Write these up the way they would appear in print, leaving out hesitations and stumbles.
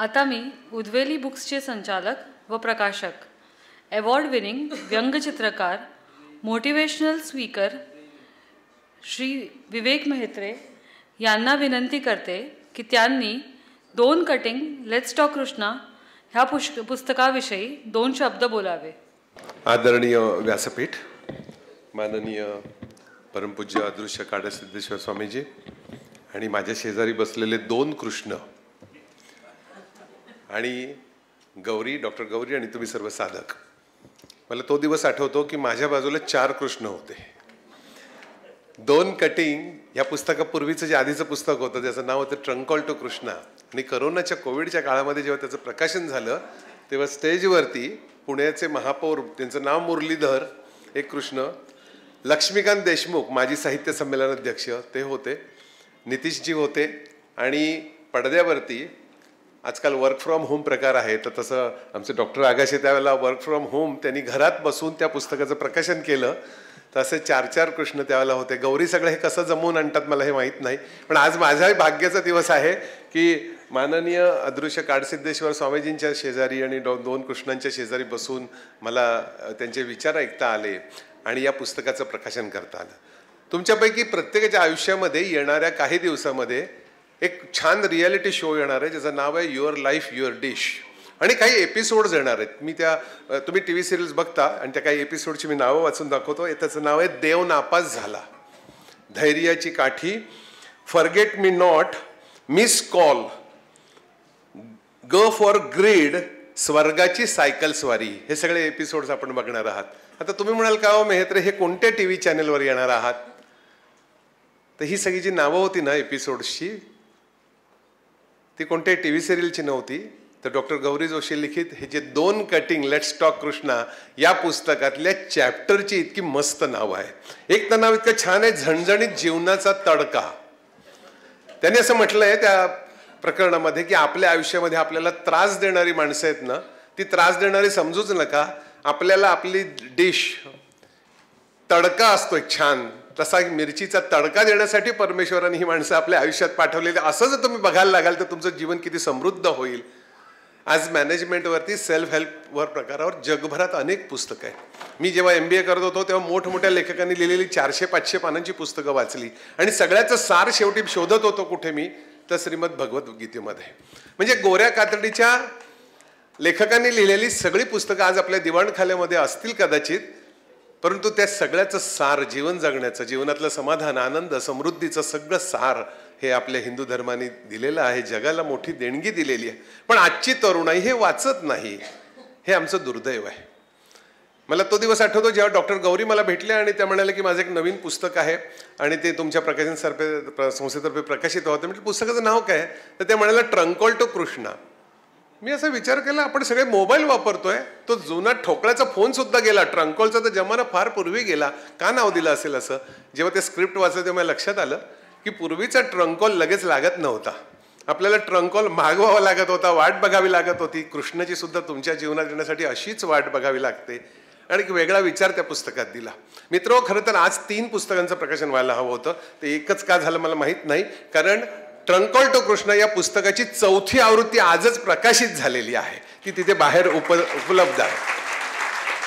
आता मी उद्वेली बुक्सचे संचालक व प्रकाशक, अवॉर्ड विनिंग व्यंगचित्रकार, मोटिवेशनल स्पीकर श्री विवेक मेहत्रे यांना विनंती करते की त्यांनी 2 कटिंग लेट्स टॉक कृष्णा ह्या पुस्तकाविषयी 2 शब्द बोलावे. आदरणीय व्यासपीठ, माननीय परमपूज्य अदृश्य काडसिद्धेश्वर स्वामीजी आणि माझ्या शेजारी बसलेले 2 कृष्ण आणि गौरी, डॉक्टर गौरी आणि तुम्ही सर्व साधक. मला तो दिवस आठवतो की माझ्या बाजूला 4 कृष्ण होते. 2 कटिंग या पुस्तकापूर्वीचं जे आधीचं पुस्तक होतं त्याचं नाव होतं ट्रंकॉल टू कृष्णा. आणि करोनाच्या कोविडच्या काळामध्ये जेव्हा त्याचं प्रकाशन झालं तेव्हा स्टेजवरती पुण्याचे महापौर, त्यांचं नाव मुरलीधर, एक कृष्ण, लक्ष्मीकांत देशमुख माजी साहित्य संमेलन अध्यक्ष ते होते, नितीशजी होते आणि पडद्यावरती आजकाल वर्क फ्रॉम होम प्रकार आहे तर तसं आमचे डॉक्टर आगाशे त्यावेळेला वर्क फ्रॉम होम त्यांनी घरात बसून त्या पुस्तकाचं प्रकाशन केलं. तर असे 4 कृष्ण त्यावेळेला होते. गौरी सगळं हे कसं जमवून आणतात मला हे माहीत नाही, पण आज माझ्याही भाग्याचा दिवस आहे की माननीय अदृश्य काडसिद्धेश्वर स्वामीजींच्या शेजारी आणि 2 कृष्णांच्या शेजारी बसून मला त्यांचे विचार ऐकता आले आणि या पुस्तकाचं प्रकाशन करता आलं. तुमच्यापैकी प्रत्येकाच्या आयुष्यामध्ये येणाऱ्या काही दिवसामध्ये एक छान रियालिटी शो येणार आहे ज्याचं नाव आहे युअर लाईफ युअर डिश, आणि काही एपिसोड्स येणार आहेत. मी तुम्ही टी व्ही सिरियल्स बघता आणि त्या काही एपिसोडची मी नावं वाचून दाखवतो. त्याचं नाव आहे देव नापास झाला, धैर्याची काठी, forget me not, miss call, ग फॉर ग्रीड, स्वर्गाची सायकल स्वारी. हे सगळे एपिसोड्स आपण बघणार आहात. आता तुम्ही म्हणाल का हो मेहत्रे हे कोणत्या टी व्ही चॅनलवर येणार आहात? तर ही सगळी जी नावं होती ना एपिसोड्सची ती कोणत्याही टी व्ही सिरियलची नव्हती. तर डॉक्टर गौरी जोशी लिखित हे जे 2 कटिंग लेट्स टॉक कृष्णा या पुस्तकातल्या चॅप्टरची इतकी मस्त नाव आहे. एक तर नाव इतकं छान आहे, झणझणीत जीवनाचा तडका. त्यांनी असं म्हटलंय त्या प्रकरणामध्ये की आपल्या आयुष्यामध्ये आपल्याला त्रास देणारी माणसं आहेत ना, ती त्रास देणारी समजूच नका. आपल्याला आपली डिश तडका असतो एक छान, तसा मिरचीचा तडका देण्यासाठी परमेश्वराने ही माणसं आपल्या आयुष्यात पाठवलेली. असं जर तुम्ही बघायला लागाल तर तुमचं जीवन किती समृद्ध होईल. आज मॅनेजमेंटवरती, सेल्फ हेल्पवर प्रकारावर जगभरात अनेक पुस्तकं आहेत. मी जेव्हा MBA करत होतो तेव्हा मोठमोठ्या लेखकांनी लिहिलेली 400-500 पानांची पुस्तकं वाचली आणि सगळ्याचं सार शेवटी शोधत होतो कुठे मी, तर श्रीमद भगवद्गीतेमध्ये. म्हणजे गोऱ्या कातडीच्या लेखकांनी लिहिलेली सगळी पुस्तकं आज आपल्या दिवाणखान्यामध्ये असतील कदाचित, परंतु त्या सगळ्याचं सार, जीवन जगण्याचं, जीवनातलं समाधान, आनंद, समृद्धीचं सगळं सार हे आपल्या हिंदू धर्माने दिलेलं आहे, जगाला मोठी देणगी दिलेली आहे. पण आजची तरुणाई हे वाचत नाही, हे आमचं दुर्दैव आहे. मला तो दिवस आठवतो जेव्हा डॉक्टर गौरी मला भेटले आणि त्या म्हणाले की माझं एक नवीन पुस्तक आहे आणि ते तुमच्या प्रकाशन संस्थेतर्फे प्रकाशित होतं. म्हणजे पुस्तकाचं नाव काय? तर ते म्हणाले ट्रंकॉल टू कृष्णा. मी असा विचार केला, आपण सगळे मोबाईल वापरतोय, तो जुना ठोकळ्याचा फोन सुद्धा गेला, ट्रंकॉलचा तर जमाना फार पूर्वी गेला, का नाव दिलं असेल असं. जेव्हा ते स्क्रिप्ट वाचलं तेव्हा लक्षात आलं की पूर्वीचा ट्रंकॉल लगेच लागत नव्हता. आपल्याला ट्रंकॉल मागवावा लागत होता, वाट बघावी लागत होती. कृष्णाची सुद्धा तुमच्या जीवनात येण्यासाठी अशीच वाट बघावी लागते. आणि एक वेगळा विचार त्या पुस्तकात दिला. मित्रो, खरं तर आज 3 पुस्तकांचं प्रकाशन व्हायला हवं होतं, ते एकच का झालं मला माहीत नाही. कारण ट्रंकॉल टू कृष्णा या पुस्तकाची 4थी आवृत्ती आजच प्रकाशित झालेली आहे, ती तिथे बाहेर उपलब्ध आहे.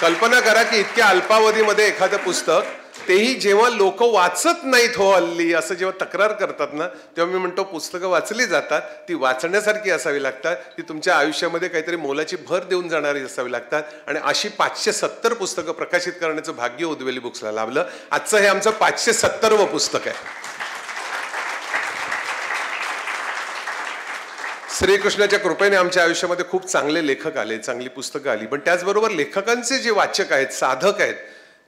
कल्पना करा की इतक्या अल्पावधीमध्ये एखादं पुस्तक, तेही जेव्हा लोक वाचत नाहीत हो हल्ली असं जेव्हा तक्रार करतात ना, तेव्हा मी म्हणतो पुस्तकं वाचली जातात, ती वाचण्यासारखी असावी लागतात, ती तुमच्या आयुष्यामध्ये काहीतरी मोलाची भर देऊन जाणारी असावी लागतात. आणि अशी 570 पुस्तकं प्रकाशित करण्याचं भाग्य उद्वेली बुक्सला लाभलं. आजचं हे आमचं 570वं पुस्तक आहे. श्रीकृष्णाच्या कृपेने आमच्या आयुष्यामध्ये खूप चांगले लेखक आले, चांगली पुस्तकं आली, पण त्याचबरोबर लेखकांचे जे वाचक आहेत, साधक आहेत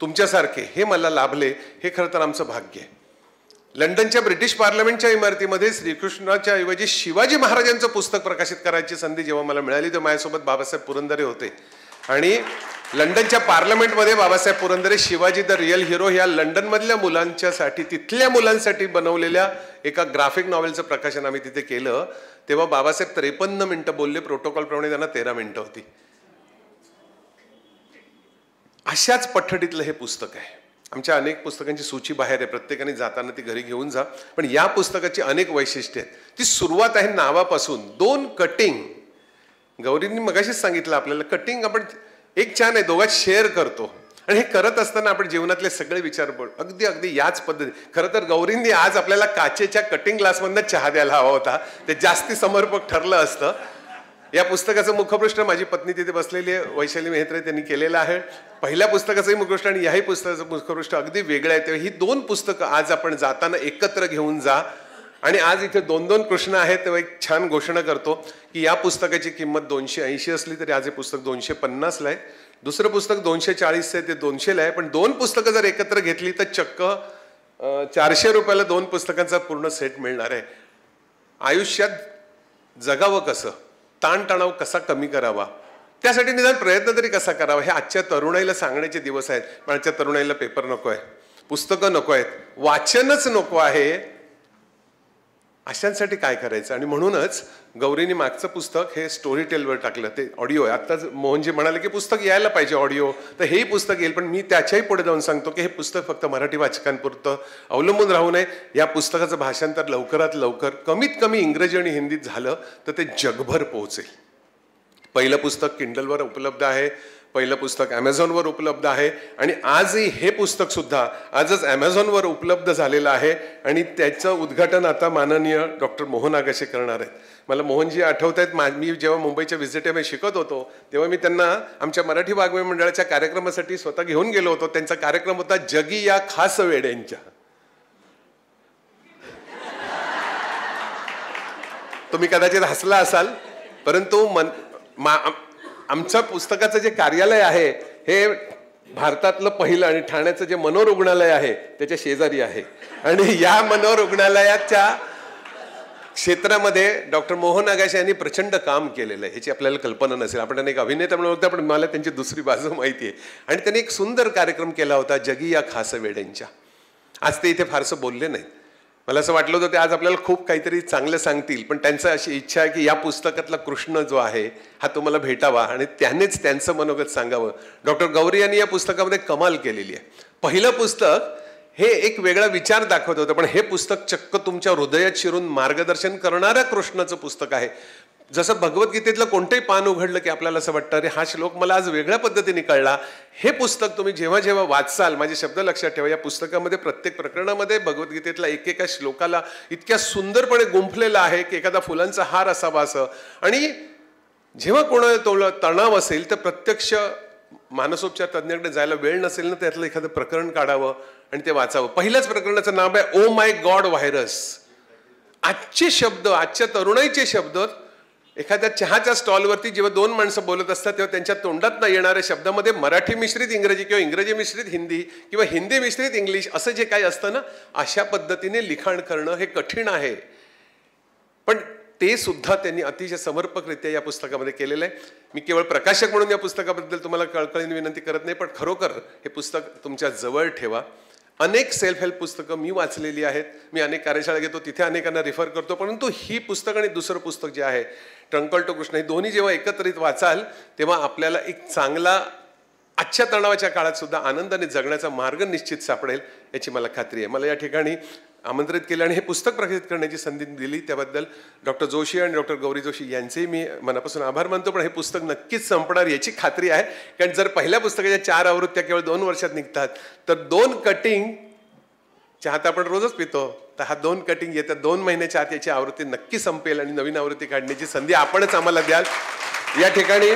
तुमच्यासारखे, हे मला लाभले. हे खरं तर आमचं भाग्य आहे. लंडनच्या ब्रिटिश पार्लमेंटच्या इमारतीमध्ये श्रीकृष्णाच्या ऐवजी शिवाजी महाराजांचं पुस्तक प्रकाशित करायची संधी जेव्हा मला मिळाली तेव्हा माझ्यासोबत बाबासाहेब पुरंदरे होते. आणि लंडनच्या पार्लमेंटमध्ये Babasaheb Purandare Shivaji the real hero ह्या लंडनमधल्या मुलांच्यासाठी, तिथल्या मुलांसाठी बनवलेल्या एका ग्राफिक नॉव्हेलचं प्रकाशन आम्ही तिथे केलं. तेव्हा बाबासाहेब 53 मिनिटं बोलले, प्रोटोकॉलप्रमाणे त्यांना 13 मिनिटं होती. अशाच पठडीतलं हे पुस्तक आहे. आमच्या अनेक पुस्तकांची सूची बाहेर आहे, प्रत्येकाने जाताना ती घरी घेऊन जा. पण या पुस्तकाची अनेक वैशिष्ट्ये आहेत. ती सुरुवात आहे नावापासून. 2 कटिंग गौरींनी मगाशीच सांगितलं आपल्याला, कटिंग आपण एक छान आहे, दोघात शेअर करतो आणि हे करत असताना आपण जीवनातले सगळे विचार अगदी अगदी याच पद्धती. खरं तर गौरींनी आज आपल्याला काचेच्या कटिंग ग्लासमधनं चहा द्यायला हवा होता, ते जास्ती समर्पक ठरलं असतं. या पुस्तकाचं मुखपृष्ठ माझी पत्नी तिथे बसलेली आहे, वैशाली मेहत्रे, त्यांनी केलेलं आहे. पहिल्या पुस्तकाचंही मुखपृष्ठ आणि याही पुस्तकाचं मुखपृष्ठ अगदी वेगळं आहे. तेव्हा ही दोन पुस्तकं आज आपण जाताना एकत्र घेऊन जा. आणि आज इथे 2-2 कृष्ण आहेत, तेव्हा एक छान घोषणा करतो की या पुस्तकाची किंमत 280 असली तरी आज हे पुस्तक 250ला आहे. दुसरं पुस्तक 240 आहे, ते 200ला आहे. पण 2 पुस्तकं जर एकत्र घेतली तर चक्क 400 रुपयाला 2 पुस्तकांचा पूर्ण सेट मिळणार आहे. आयुष्यात जगावं कसं, ताणतणाव कसा कमी करावा, त्यासाठी निदान प्रयत्न तरी कसा करावा, हे आजच्या तरुणाईला सांगण्याचे दिवस आहेत. पण आजच्या तरुणाईला पेपर नको आहे, पुस्तकं नको आहेत, वाचनच नको आहे. अशांसाठी काय करायचं? आणि म्हणूनच गौरीने मागचं पुस्तक हे स्टोरी टेलवर टाकलं, ते ऑडिओ आहे. आत्ताच मोहनजी म्हणाले की पुस्तक यायला पाहिजे ऑडिओ, तर हेही पुस्तक येईल. पण मी त्याच्याही पुढे जाऊन सांगतो की हे पुस्तक फक्त मराठी वाचकांपुरतं अवलंबून राहू नये. या पुस्तकाचं भाषांतर लवकरात लवकर, कमीत कमी इंग्रजी आणि हिंदीत झालं तर ते जगभर पोहोचेल. पहिलं पुस्तक किंडलवर उपलब्ध आहे, पहिलं पुस्तक ॲमेझॉनवर उपलब्ध आहे आणि आजही हे पुस्तक सुद्धा आजच ॲमेझॉनवर उपलब्ध झालेलं आहे. आणि त्याचं उद्घाटन आता माननीय डॉक्टर मोहन आगाशे करणार आहेत. मला मोहनजी आठवत आहेत, मी जेव्हा मुंबईच्या व्हिजिटमध्ये शिकत होतो तेव्हा मी त्यांना आमच्या मराठी वाङ्मय मंडळाच्या कार्यक्रमासाठी स्वतः घेऊन गेलो होतो. त्यांचा कार्यक्रम होता जगी या खास वेड्यांच्या. तुम्ही कदाचित हसला असाल, परंतु आमचं पुस्तकाचं जे कार्यालय आहे हे भारतातलं पहिलं आणि ठाण्याचं जे मनोरुग्णालय आहे त्याच्या शेजारी आहे. आणि या मनोरुग्णालयाच्या क्षेत्रामध्ये डॉक्टर मोहन आगाशे यांनी प्रचंड काम केलेलं आहे. ह्याची आपल्याला कल्पना नसेल, आपण त्यांना एक अभिनेता म्हणून ओळखता, पण मला त्यांची दुसरी बाजू माहिती आहे. आणि त्यांनी एक सुंदर कार्यक्रम केला होता जगी या खास वेड्यांच्या. आज ते इथे फारसं बोलले नाहीत. मला असं वाटलं होतं ते आज आपल्याला खूप काहीतरी चांगलं सांगतील, पण त्यांचं अशी इच्छा आहे की या पुस्तकातला कृष्ण जो आहे हा तुम्हाला भेटावा आणि त्यानेच त्यांचं मनोगत सांगावं. डॉक्टर गौरी यांनी या पुस्तकामध्ये कमाल केलेली आहे. पहिलं पुस्तक हे एक वेगळा विचार दाखवत होतं, पण हे पुस्तक चक्क तुमच्या हृदयात शिरून मार्गदर्शन करणाऱ्या कृष्णाचं पुस्तक आहे. जसं भगवद्गीतेतलं कोणतंही पान उघडलं की आपल्याला असं वाटतं अरे हा श्लोक मला आज वेगळ्या पद्धतीने कळला. हे पुस्तक तुम्ही जेव्हा जेव्हा वाचाल, माझे शब्द लक्षात ठेवा, या पुस्तकामध्ये प्रत्येक प्रकरणामध्ये भगवद्गीतेतला एकेका श्लोकाला इतक्या सुंदरपणे गुंफलेला आहे की एखादा फुलांचा हार असावा असं. आणि जेव्हा कोणाला तणाव असेल तर प्रत्यक्ष मानसोपचार तज्ज्ञाकडे जायला वेळ नसेल ना, त्यातलं एखादं प्रकरण काढावं आणि ते वाचावं. पहिल्याच प्रकरणाचं नाव आहे ओ माय गॉड व्हायरस. आजचे शब्द, आजच्या तरुणाईचे शब्द, एखाद्या चहाच्या स्टॉलवरती जेव्हा 2 माणसं बोलत असतात तेव्हा त्यांच्या तोंडात न येणाऱ्या शब्दामध्ये मराठी मिश्रित इंग्रजी किंवा इंग्रजी मिश्रित हिंदी किंवा हिंदी मिश्रित इंग्लिश असं जे काही असतं ना, अशा पद्धतीने लिखाण करणं हे कठीण आहे. पण ते सुद्धा त्यांनी अतिशय समर्पकरित्या या पुस्तकामध्ये केलेलं आहे. मी केवळ प्रकाशक म्हणून या पुस्तकाबद्दल तुम्हाला कळकळीने विनंती करत नाही, पण खरोखर हे पुस्तक तुमच्या जवळ ठेवा. अनेक सेल्फ हेल्प पुस्तकं मी वाचलेली आहेत, मी अनेक कार्यशाळा घेतो, तिथे अनेकांना रेफर करतो. परंतु ही पुस्तक आणि दुसरं पुस्तक जे आहे ट्रंकल टू कृष्ण, हे दोन्ही जेव्हा एकत्रित वाचाल तेव्हा आपल्याला एक चांगला, आजच्या तणावाच्या काळात सुद्धा आनंदाने जगण्याचा मार्ग निश्चित सापडेल याची मला खात्री आहे. मला या ठिकाणी आमंत्रित केलं आणि हे पुस्तक प्रकाशित करण्याची संधी दिली त्याबद्दल डॉक्टर जोशी आणि डॉक्टर गौरी जोशी यांचेही मी मनापासून आभार मानतो. पण हे पुस्तक नक्कीच संपणार याची खात्री आहे, कारण जर पहिल्या पुस्तकाच्या 4 आवृत्त्या केवळ 2 वर्षात निघतात तर 2 कटिंग, चहा तर आपण रोजच पितो, तर हा 2 कटिंग येत्या 2 महिन्याच्या आत याची आवृत्ती नक्की संपेल आणि नवीन आवृत्ती काढण्याची संधी आपणच आम्हाला द्याल. या ठिकाणी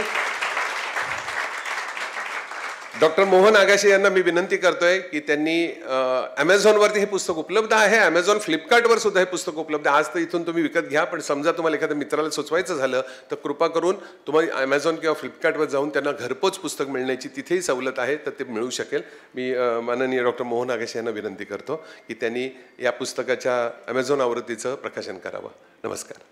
डॉक्टर मोहन आगाशे यांना मी विनंती करतोय की त्यांनी ॲमेझॉनवरती हे पुस्तक उपलब्ध आहे, ॲमेझॉन फ्लिपकार्टवर सुद्धा हे पुस्तक उपलब्ध आहे. आज तर इथून तुम्ही विकत घ्या, पण समजा तुम्हाला एखाद्या मित्राला सुचवायचं झालं तर कृपा करून तुम्ही ॲमेझॉन किंवा फ्लिपकार्टवर जाऊन त्यांना घरपोच पुस्तक मिळण्याची तिथेही सवलत आहे, तर ते मिळू शकेल. मी माननीय डॉक्टर मोहन आगाशे यांना विनंती करतो की त्यांनी या पुस्तकाच्या ॲमेझॉन आवृत्तीचं प्रकाशन करावं. नमस्कार.